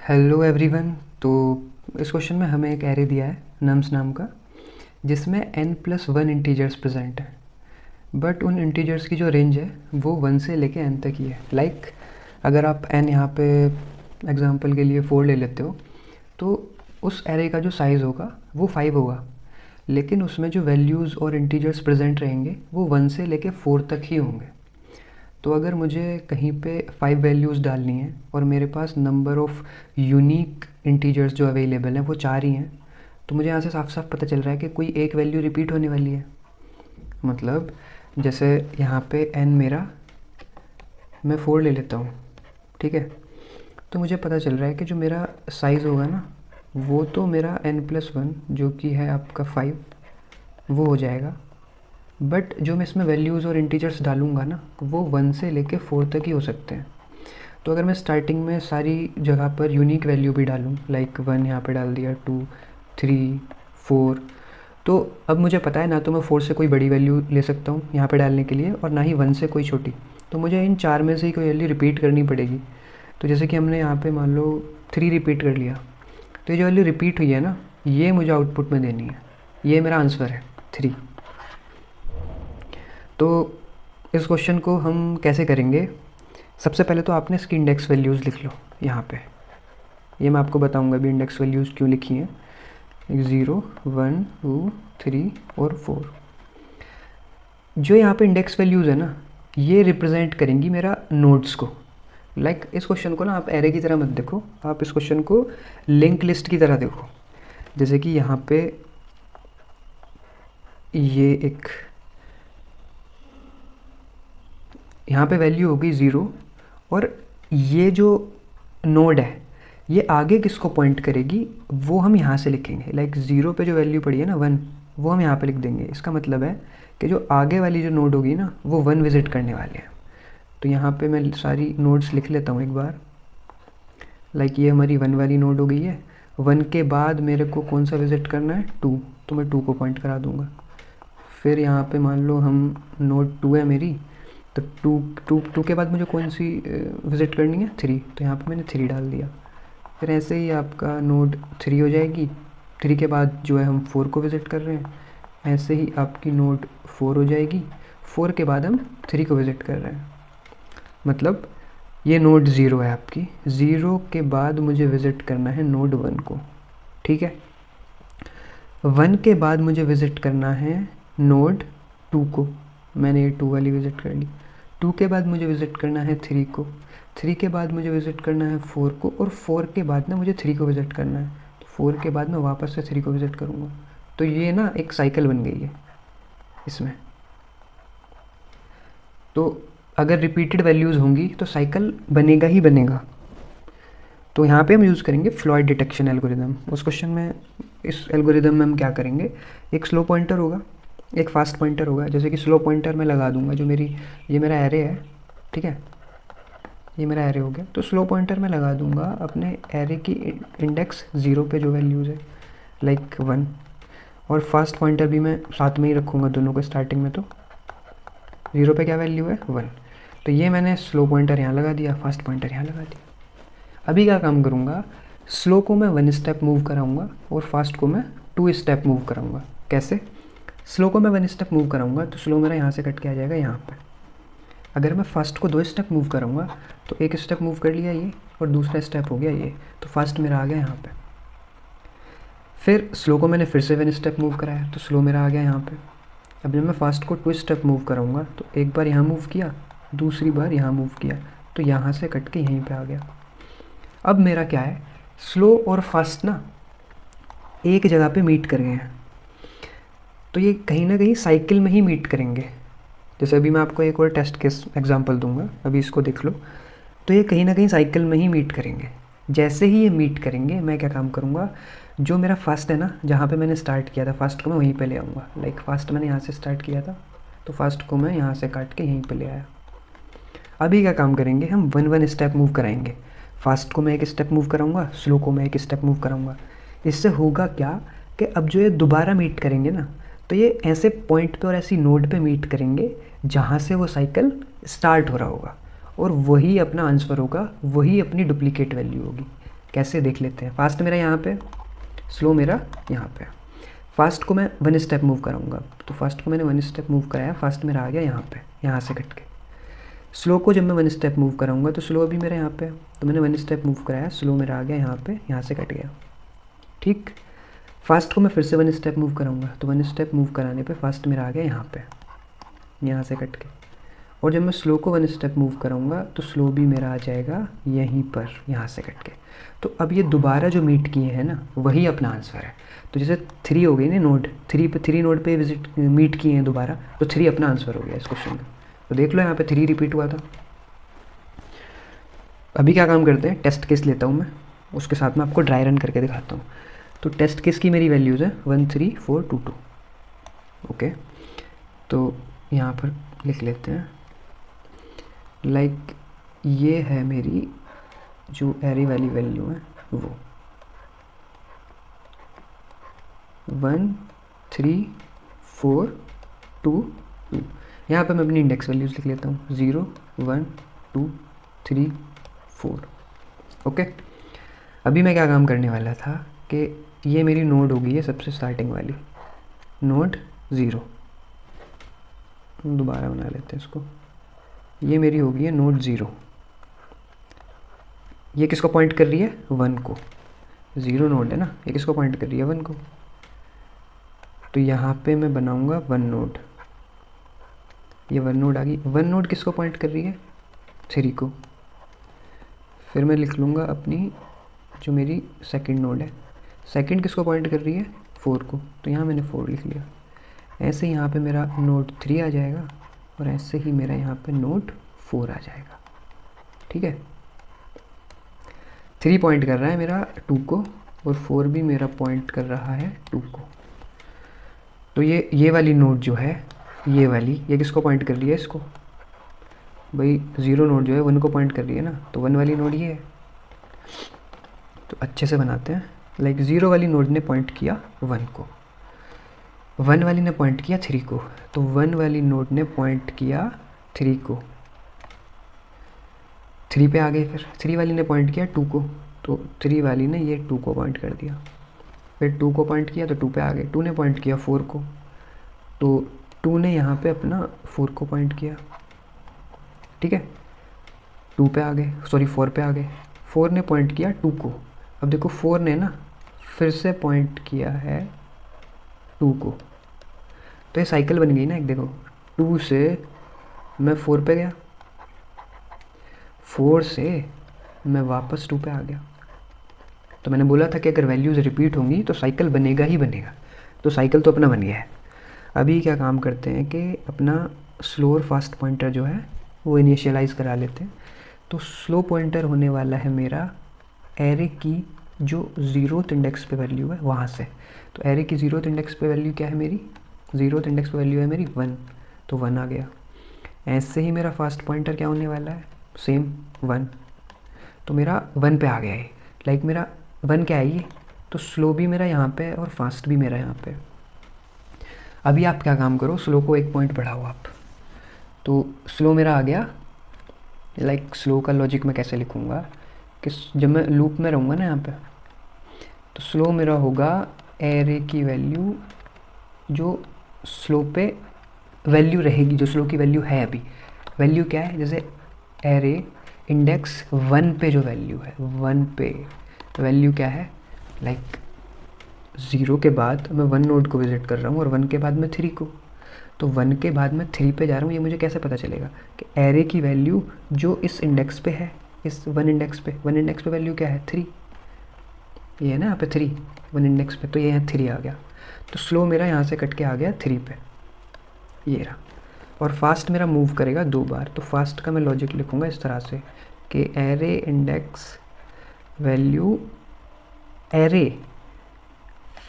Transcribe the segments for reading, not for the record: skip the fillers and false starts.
Hello everyone. तो इस question में हमें एक एरे दिया है नम्स नाम का, जिसमें n+1 इंटीजर्स प्रेजेंट है। बट उन इंटीजर्स की जो रेंज है वो 1 से लेके n तक ही है। अगर आप n यहाँ पे एग्जांपल के लिए 4 ले लेते हो तो उस एरे का जो साइज़ होगा वो 5 होगा, लेकिन उसमें जो वैल्यूज़ और इंटीजर्स प्रेजेंट रहेंगे वो 1 से लेके 4 तक ही होंगे। तो अगर मुझे कहीं पे 5 वैल्यूज़ डालनी है और मेरे पास नंबर ऑफ़ यूनिक इंटीजर्स जो अवेलेबल हैं वो 4 ही हैं, तो मुझे यहाँ से साफ साफ पता चल रहा है कि कोई एक वैल्यू रिपीट होने वाली है। मतलब जैसे यहाँ पे n मेरा, मैं 4 ले लेता हूँ, ठीक है। तो मुझे पता चल रहा है कि जो मेरा साइज़ होगा ना वो तो मेरा n+1 जो कि है आपका 5 वो हो जाएगा। बट जो मैं इसमें वैल्यूज़ और इंटीजर्स डालूँगा ना वो 1 से लेके 4 तक ही हो सकते हैं। तो अगर मैं स्टार्टिंग में सारी जगह पर यूनिक वैल्यू भी डालूँ, लाइक 1 यहाँ पे डाल दिया, 2, 3, 4, तो अब मुझे पता है ना तो मैं 4 से कोई बड़ी वैल्यू ले सकता हूँ यहाँ पे डालने के लिए, और ना ही 1 से कोई छोटी। तो मुझे इन 4 में से ही कोई वैल्यू रिपीट करनी पड़ेगी। तो जैसे कि हमने यहाँ पे मान लो 3 रिपीट कर लिया, तो ये जो वैल्यू रिपीट हुई है ना ये मुझे आउटपुट में देनी है। ये मेरा आंसर है 3। तो इस क्वेश्चन को हम कैसे करेंगे, सबसे पहले तो आपने इसकी इंडेक्स वैल्यूज़ लिख लो यहाँ पे। ये मैं आपको बताऊँगा अभी इंडेक्स वैल्यूज़ क्यों लिखी हैं। 0, 1, 2, 3 और 4। जो यहाँ पे इंडेक्स वैल्यूज़ है ना ये रिप्रेजेंट करेंगी मेरा नोड्स को। इस क्वेश्चन को ना आप एरे की तरह मत देखो, आप इस क्वेश्चन को लिंक लिस्ट की तरह देखो। जैसे कि यहाँ पे ये एक यहाँ पे वैल्यू होगी 0, और ये जो नोड है ये आगे किसको पॉइंट करेगी वो हम यहाँ से लिखेंगे। 0 पे जो वैल्यू पड़ी है ना 1, वो हम यहाँ पे लिख देंगे। इसका मतलब है कि जो आगे वाली जो नोड होगी ना वो 1 विज़िट करने वाले हैं। तो यहाँ पे मैं सारी नोड्स लिख लेता हूँ एक बार। ये हमारी 1 वाली नोड हो गई है। 1 के बाद मेरे को कौन सा विज़िट करना है, 2, तो मैं 2 को पॉइंट करा दूँगा। फिर यहाँ पे मान लो हम नोड 2 है मेरी, तो 2 के बाद मुझे कौन सी विज़िट करनी है, 3, तो यहाँ पे मैंने 3 डाल दिया। फिर ऐसे ही आपका नोड 3 हो जाएगी। 3 के बाद जो है हम 4 को विज़िट कर रहे हैं, ऐसे ही आपकी नोड 4 हो जाएगी। 4 के बाद हम 3 को विज़िट कर रहे हैं। मतलब ये नोड 0 है आपकी। 0 के बाद मुझे विज़िट करना है नोड 1 को, ठीक है। 1 के बाद मुझे विज़िट करना है नोड 2 को, मैंने ये 2 वाली विज़िट कर ली। 2 के बाद मुझे विज़िट करना है 3 को। 3 के बाद मुझे विज़िट करना है 4 को, और 4 के बाद ना मुझे 3 को विज़िट करना है। तो 4 के बाद मैं वापस से 3 को विज़िट करूँगा। तो ये ना एक साइकिल बन गई है इसमें। तो अगर रिपीटेड वैल्यूज़ होंगी तो साइकिल बनेगा ही बनेगा। तो यहाँ पे हम यूज़ करेंगे फ्लॉयड डिटेक्शन एल्गोरिदम। उस क्वेश्चन में इस एल्गोरिदम में हम क्या करेंगे, एक स्लो पॉइंटर होगा, एक फास्ट पॉइंटर होगा। जैसे कि स्लो पॉइंटर मैं लगा दूंगा, जो ये मेरा एरे है, ठीक है, ये मेरा एरे हो गया। तो स्लो पॉइंटर मैं लगा दूंगा अपने एरे की इंडेक्स 0 पे जो वैल्यूज़ है, 1, और फास्ट पॉइंटर भी मैं साथ में ही रखूँगा दोनों को स्टार्टिंग में। तो 0 पे क्या वैल्यू है, 1। तो ये मैंने स्लो पॉइंटर यहाँ लगा दिया, फास्ट पॉइंटर यहाँ लगा दिया। अभी क्या काम करूँगा, स्लो को मैं 1 स्टेप मूव कराऊँगा और फास्ट को मैं 2 स्टेप मूव कराऊँगा। कैसे, स्लो को मैं 1 स्टेप मूव कराऊंगा तो स्लो मेरा यहाँ से कट के आ जाएगा यहाँ पे। अगर मैं फास्ट को 2 स्टेप मूव कराऊंगा तो 1 स्टेप मूव कर लिया ये, और दूसरा स्टेप हो गया ये, तो फास्ट मेरा आ गया यहाँ पे। फिर स्लो को मैंने फिर से 1 स्टेप मूव कराया तो स्लो मेरा आ गया यहाँ पे। अब जब मैं फास्ट को 2 स्टेप मूव कराऊंगा तो एक बार यहाँ मूव किया, दूसरी बार यहाँ मूव किया, तो यहाँ से कट के यहीं पर आ गया। अब मेरा क्या है, स्लो और फास्ट ना एक जगह पे मीट कर गए हैं, तो ये कहीं ना कहीं साइकिल में ही मीट करेंगे। जैसे अभी मैं आपको एक और टेस्ट केस एग्जांपल दूंगा, अभी इसको देख लो। तो ये कहीं ना कहीं साइकिल में ही मीट करेंगे। जैसे ही ये मीट करेंगे मैं क्या काम करूँगा, जो मेरा फास्ट है ना, जहाँ पे मैंने स्टार्ट किया था, फास्ट को मैं वहीं पे ले आऊँगा। फास्ट मैंने यहाँ से स्टार्ट किया था तो फास्ट को मैं यहाँ से काट के यहीं पर ले आया। अभी क्या काम करेंगे, हम 1 स्टेप मूव कराएंगे। फास्ट को मैं 1 स्टेप मूव कराऊँगा, स्लो को मैं 1 स्टेप मूव कराऊँगा। इससे होगा क्या कि अब जो ये दोबारा मीट करेंगे ना, तो ये ऐसे पॉइंट पे और ऐसी नोड पे मीट करेंगे जहाँ से वो साइकिल स्टार्ट हो रहा होगा, और वही अपना आंसर होगा, वही अपनी डुप्लीकेट वैल्यू होगी। कैसे देख लेते हैं। फास्ट मेरा यहाँ पे, स्लो मेरा यहाँ पे। फास्ट को मैं 1 स्टेप मूव कराऊंगा, तो फास्ट को मैंने 1 स्टेप मूव कराया, फास्ट मेरा आ गया यहाँ पे, यहाँ से कट के। स्लो को जब मैं 1 स्टेप मूव कराऊंगा तो स्लो भी मेरा यहाँ पे, तो मैंने 1 स्टेप मूव कराया, स्लो मेरा आ गया यहाँ पे, यहाँ से कट गया। ठीक, फास्ट को मैं फिर से 1 स्टेप मूव कराऊंगा, तो 1 स्टेप मूव कराने पे फास्ट मेरा आ गया यहाँ पे, यहाँ से कट के। और जब मैं स्लो को 1 स्टेप मूव कराऊंगा तो स्लो भी मेरा आ जाएगा यहीं पर, यहाँ से कट के। तो अब ये दोबारा जो मीट किए हैं ना, वही अपना आंसर है। तो जैसे 3 हो गई ना नोड, 3 नोड पे मीट किए हैं दोबारा, तो 3 अपना आंसर हो गया इस क्वेश्चन में। तो देख लो यहाँ पे 3 रिपीट हुआ था। अभी क्या काम करते हैं, टेस्ट केस लेता हूँ मैं, उसके साथ में आपको ड्राई रन करके दिखाता हूँ। तो टेस्ट केस की मेरी वैल्यूज़ है 1 3 4 2 2। ओके, तो यहाँ पर लिख लेते हैं, लाइक ये है मेरी जो एरे वाली वैल्यू है वो 1 3 4 2 2। यहाँ पर मैं अपनी इंडेक्स वैल्यूज़ लिख लेता हूँ 0 1 2 3 4। ओके, अभी मैं क्या काम करने वाला था कि ये मेरी नोड होगी है सबसे स्टार्टिंग वाली, नोड 0। दोबारा बना लेते हैं इसको, ये मेरी होगी है नोड 0। ये किसको पॉइंट कर रही है, 1 को। 0 नोड है ना, ये किसको पॉइंट कर रही है, 1 को। तो यहाँ पे मैं बनाऊँगा 1 नोड, ये 1 नोड आ गई। 1 नोड किसको पॉइंट कर रही है, 3 को। फिर मैं लिख लूँगा अपनी जो मेरी सेकंड नोड है, सेकंड किसको पॉइंट कर रही है, 4 को। तो यहाँ मैंने 4 लिख लिया। ऐसे यहाँ पे मेरा नोड 3 आ जाएगा और ऐसे ही मेरा यहाँ पे नोड 4 आ जाएगा। ठीक है, 3 पॉइंट कर रहा है मेरा 2 को और 4 भी मेरा पॉइंट कर रहा है 2 को। तो ये वाली नोड जो है, ये वाली, ये किसको पॉइंट कर रही है, इसको। भाई 0 नोड जो है 1 को पॉइंट कर रही है ना, तो 1 वाली नोड ये है। तो अच्छे से बनाते हैं, लाइक 0 वाली नोड ने पॉइंट किया 1 को, 1 वाली ने पॉइंट किया 3 को, तो 1 वाली नोड ने पॉइंट किया 3 को, 3 पे आ गए। फिर 3 वाली ने पॉइंट किया 2 को, तो 3 वाली ने ये 2 को पॉइंट कर दिया। फिर 2 को पॉइंट किया तो 2 पे आ गए। 2 ने पॉइंट किया 4 को, तो 2 ने यहाँ पे अपना 4 को पॉइंट किया। ठीक है, 2 पे आ गए, सॉरी 4 पे आ गए। 4 ने पॉइंट किया 2 को। अब देखो 4 ने ना फिर से पॉइंट किया है 2 को, तो ये साइकिल बन गई ना एक। देखो 2 से मैं 4 पे गया, 4 से मैं वापस 2 पे आ गया। तो मैंने बोला था कि अगर वैल्यूज़ रिपीट होंगी तो साइकिल बनेगा ही बनेगा। तो साइकिल तो अपना बन गया है। अभी क्या काम करते हैं कि अपना स्लो और फास्ट पॉइंटर जो है वो इनिशियलाइज़ करा लेते हैं। तो स्लो पॉइंटर होने वाला है मेरा एरे की जो 0th इंडेक्स पे वैल्यू है वहाँ से। तो एरे की 0th इंडेक्स पे वैल्यू क्या है मेरी, 0th इंडेक्स पे वैल्यू है मेरी 1, तो 1 आ गया। ऐसे ही मेरा फास्ट पॉइंटर क्या होने वाला है, सेम 1, तो मेरा 1 पे आ गया है। लाइक मेरा 1 क्या है ये, तो स्लो भी मेरा यहाँ पे है और फास्ट भी मेरा यहाँ पे। अभी आप क्या काम करो, स्लो को 1 पॉइंट बढ़ाओ आप। तो स्लो मेरा आ गया, लाइक स्लो का लॉजिक मैं कैसे लिखूँगा कि जब मैं लूप में रहूँगा ना यहाँ पे, तो स्लो मेरा होगा एरे की वैल्यू जो स्लो पे वैल्यू रहेगी, जो स्लो की वैल्यू है। अभी वैल्यू क्या है, जैसे एरे इंडेक्स 1 पे जो वैल्यू है, 1 पे वैल्यू क्या है, लाइक 0 के बाद मैं 1 नोड को विजिट कर रहा हूँ और 1 के बाद मैं 3 को। तो 1 के बाद मैं 3 पे जा रहा हूँ, ये मुझे कैसे पता चलेगा कि एरे की वैल्यू जो इस इंडेक्स पे है, इस 1 इंडेक्स पे वैल्यू क्या है, 3। ये है ना यहाँ पे 3 1 इंडेक्स पे, तो ये यहाँ 3 आ गया। तो स्लो मेरा यहाँ से कट के आ गया 3 पे, ये रहा। और फास्ट मेरा मूव करेगा 2 बार। तो फास्ट का मैं लॉजिक लिखूँगा इस तरह से कि array index value, array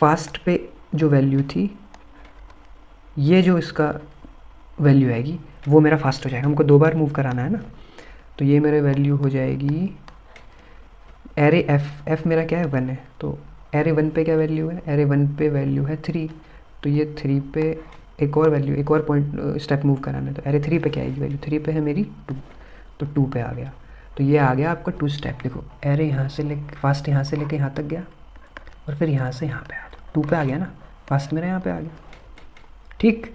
fast पे जो वैल्यू थी, ये जो इसका वैल्यू आएगी वो मेरा फास्ट हो जाएगा। हमको 2 बार मूव कराना है ना, तो ये मेरे वैल्यू हो जाएगी एरे एफ मेरा क्या है 1 है, तो एरे 1 पे क्या वैल्यू है, एरे 1 पे वैल्यू है 3, तो ये 3 पे एक और वैल्यू, एक और पॉइंट स्टेप मूव कराना है। तो एरे 3 पे क्या आएगी वैल्यू, 3 पे है मेरी 2, तो 2 पे आ गया। तो ये आ गया आपका 2 स्टेप। देखो एरे यहाँ से ले, फास्ट यहाँ से लेके यहाँ तक गया और फिर यहाँ से यहाँ पे आ गया, 2 पे आ गया ना, फास्ट मेरा यहाँ पे आ गया। ठीक,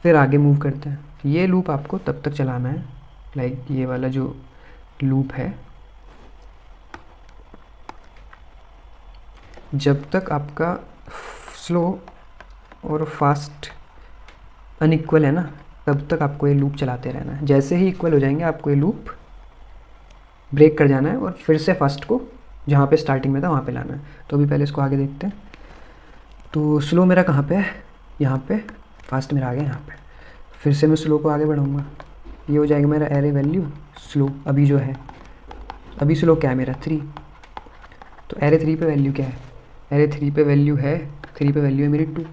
फिर आगे मूव करते हैं। ये लूप आपको तब तक चलाना है, लाइक ये वाला जो लूप है, जब तक आपका स्लो और फास्ट अनइक्वल है ना, तब तक आपको ये लूप चलाते रहना है। जैसे ही इक्वल हो जाएंगे आपको ये लूप ब्रेक कर जाना है और फिर से फर्स्ट को जहाँ पे स्टार्टिंग में था वहाँ पे लाना है। तो अभी पहले इसको आगे देखते हैं। तो स्लो मेरा कहाँ पे है, यहाँ पे, फास्ट मेरा आ गया यहाँ पे। फिर से मैं स्लो को आगे बढ़ाऊँगा, ये हो जाएगा मेरा एरे वैल्यू स्लो। अभी जो है, अभी स्लो क्या है मेरा 3, तो एरे 3 पे वैल्यू क्या है, एरे 3 पे वैल्यू है, 3 पे वैल्यू है मेरी 2।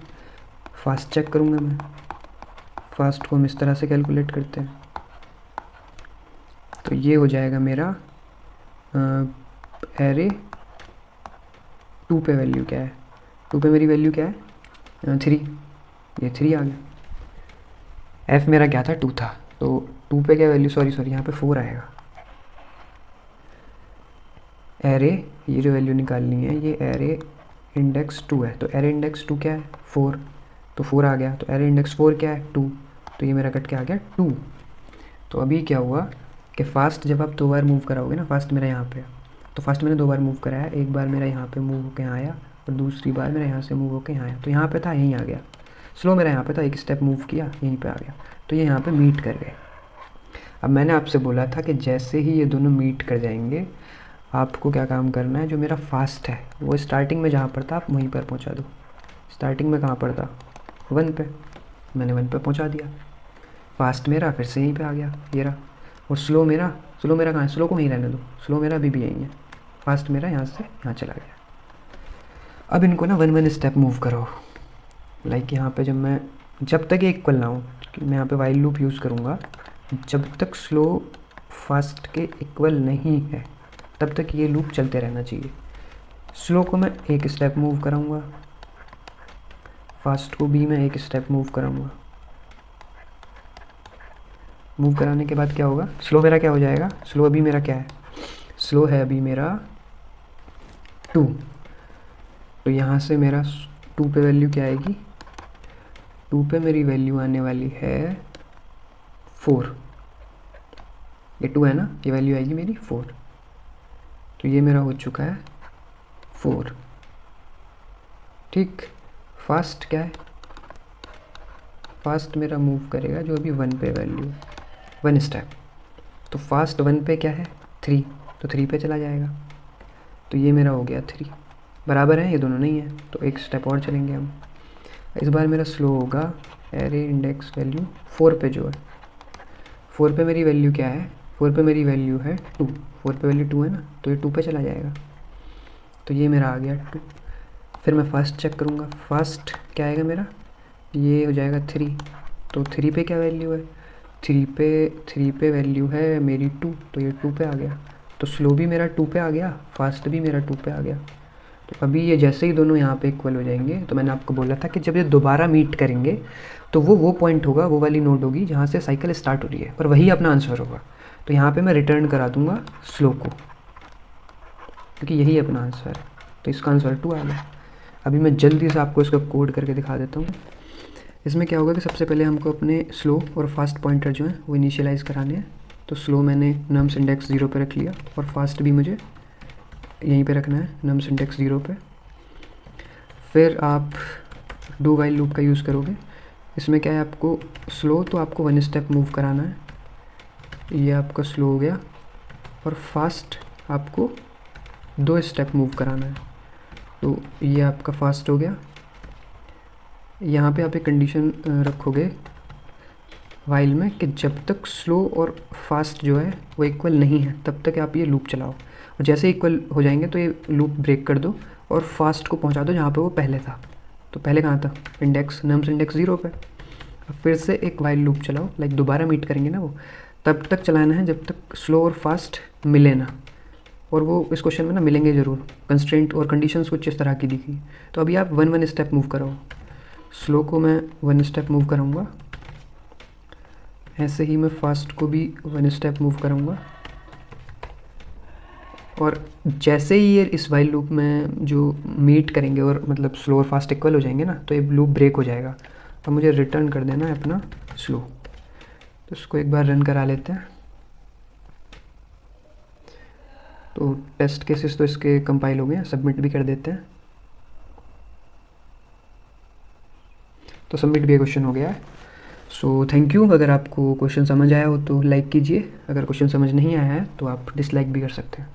फास्ट चेक करूँगा मैं, फास्ट को हम इस तरह से कैलकुलेट करते हैं। तो ये हो जाएगा मेरा एरे 2 पे वैल्यू क्या है, 2 पे मेरी वैल्यू क्या है 3, ये 3 आ गया। एफ मेरा क्या था 2 था, तो 2 पे क्या वैल्यू, सॉरी यहाँ पे 4 आएगा। एरे ये जो वैल्यू निकालनी है ये एरे इंडेक्स 2 है, तो एरे इंडेक्स 2 क्या है 4, तो 4 आ गया। तो एरे इंडेक्स 4 क्या है 2, तो ये मेरा कट के आ गया 2। तो अभी क्या हुआ कि फास्ट जब आप 2 बार मूव कराओगे ना, फास्ट मेरा यहाँ पे, तो फास्ट मैंने 2 बार मूव कराया, एक बार मेरा यहाँ पे मूव होकर यहाँ आया और दूसरी बार मेरा यहाँ से मूव होकर यहाँ आया। तो यहाँ पे था, यहीं आ गया। स्लो मेरा यहाँ पे था, एक स्टेप मूव किया, यहीं पे आ गया। तो ये यहाँ पे मीट कर गए। अब मैंने आपसे बोला था कि जैसे ही ये दोनों मीट कर जाएंगे आपको क्या काम करना है, जो मेरा फास्ट है वो स्टार्टिंग में जहाँ पर था आप वहीं पर पहुँचा दो। स्टार्टिंग में कहाँ पर था 1 पे, मैंने 1 पे पहुँचा दिया। फास्ट मेरा फिर से यहीं पे आ गया, ये रहा। और स्लो मेरा कहाँ है, स्लो को वहीं रहने दो, स्लो मेरा अभी भी यहीं है। फास्ट मेरा यहाँ से यहाँ चला गया। अब इनको ना 1 स्टेप मूव करो, लाइक यहाँ पे जब तक ये इक्वल ना हो, मैं यहाँ पे वाइल लूप यूज़ करूँगा, जब तक स्लो फास्ट के इक्वल नहीं है तब तक ये लूप चलते रहना चाहिए। स्लो को मैं 1 स्टेप मूव कराऊँगा, फास्ट को भी मैं 1 स्टेप मूव कराऊँगा। मूव कराने के बाद क्या होगा, स्लो मेरा क्या हो जाएगा, स्लो अभी मेरा क्या है, स्लो है अभी मेरा 2। तो यहाँ से मेरा 2 पे वैल्यू क्या आएगी, 2 पे मेरी वैल्यू आने वाली है 4। ये 2 है ना, ये वैल्यू आएगी मेरी 4। तो ये मेरा हो चुका है 4। ठीक, फास्ट क्या है, फास्ट मेरा मूव करेगा जो अभी 1 पे वैल्यू है, 1 स्टेप। तो फास्ट 1 पे क्या है 3, तो 3 पे चला जाएगा। तो ये मेरा हो गया 3, बराबर है, ये दोनों नहीं है, तो 1 स्टेप और चलेंगे हम। इस बार मेरा स्लो होगा एरे इंडेक्स वैल्यू 4 पे जो है, 4 पे मेरी वैल्यू क्या है, 4 पे मेरी वैल्यू है 2, 4 पे वैल्यू 2 है ना, तो ये 2 पे चला जाएगा। तो ये मेरा आ गया 2। फिर मैं फास्ट चेक करूँगा, फास्ट क्या आएगा मेरा, ये हो जाएगा 3। तो 3 पे क्या वैल्यू है, 3 पे वैल्यू है मेरी 2, तो ये 2 पे आ गया। तो स्लो भी मेरा 2 पे आ गया, फास्ट भी मेरा 2 पे आ गया। तो अभी ये जैसे ही दोनों यहाँ पे इक्वल हो जाएंगे, तो मैंने आपको बोला था कि जब ये दोबारा मीट करेंगे तो वो पॉइंट होगा, वो वाली नोड होगी जहाँ से साइकिल स्टार्ट हो रही है, और वही अपना आंसर होगा। तो यहाँ पे मैं रिटर्न करा दूँगा स्लो को, क्योंकि यही अपना आंसर है। तो इसका आंसर 2 आ गया। अभी मैं जल्दी से आपको इसका कोड करके दिखा देता हूँ। इसमें क्या होगा कि सबसे पहले हमको अपने स्लो और फास्ट पॉइंटर जो हैं वो इनिशियलाइज़ कराने हैं। तो स्लो मैंने नम्स इंडेक्स 0 पे रख लिया, और फास्ट भी मुझे यहीं पे रखना है नम्स इंडेक्स 0 पे। फिर आप डू वाइल लूप का यूज़ करोगे। इसमें क्या है, आपको स्लो तो आपको 1 स्टेप मूव कराना है, ये आपका स्लो हो गया, और फास्ट आपको 2 स्टेप मूव कराना है, तो ये आपका फास्ट हो गया। यहाँ पे आप एक कंडीशन रखोगे वाइल में कि जब तक स्लो और फास्ट जो है वो इक्वल नहीं है तब तक आप ये लूप चलाओ, और जैसे इक्वल हो जाएंगे तो ये लूप ब्रेक कर दो और फास्ट को पहुँचा दो जहाँ पे वो पहले था। तो पहले कहाँ था, इंडेक्स नम्स इंडेक्स 0 पे। अब फिर से एक वाइल लूप चलाओ, लाइक दोबारा मीट करेंगे ना वो, तब तक चलाना है जब तक स्लो और फास्ट मिले ना, और वो इस क्वेश्चन में ना मिलेंगे ज़रूर। कंस्ट्रेंट और कंडीशंस कुछ इस तरह की दिखी। तो अभी आप 1 स्टेप मूव करो, स्लो को मैं 1 स्टेप मूव कराऊंगा, ऐसे ही मैं फास्ट को भी 1 स्टेप मूव कराऊंगा, और जैसे ही ये इस वाइल लूप में जो मीट करेंगे और मतलब स्लो और फास्ट इक्वल हो जाएंगे ना, तो ये लूप ब्रेक हो जाएगा। अब मुझे रिटर्न कर देना है अपना स्लो, तो इसको एक बार रन करा लेते हैं। तो टेस्ट केसेस तो इसके कंपाइल हो गए हैं, सबमिट भी कर देते हैं। तो सबमिट भी क्वेश्चन हो गया है। So thank you. अगर आपको क्वेश्चन समझ आया हो तो लाइक कीजिए, अगर क्वेश्चन समझ नहीं आया है तो आप डिसलाइक भी कर सकते हैं।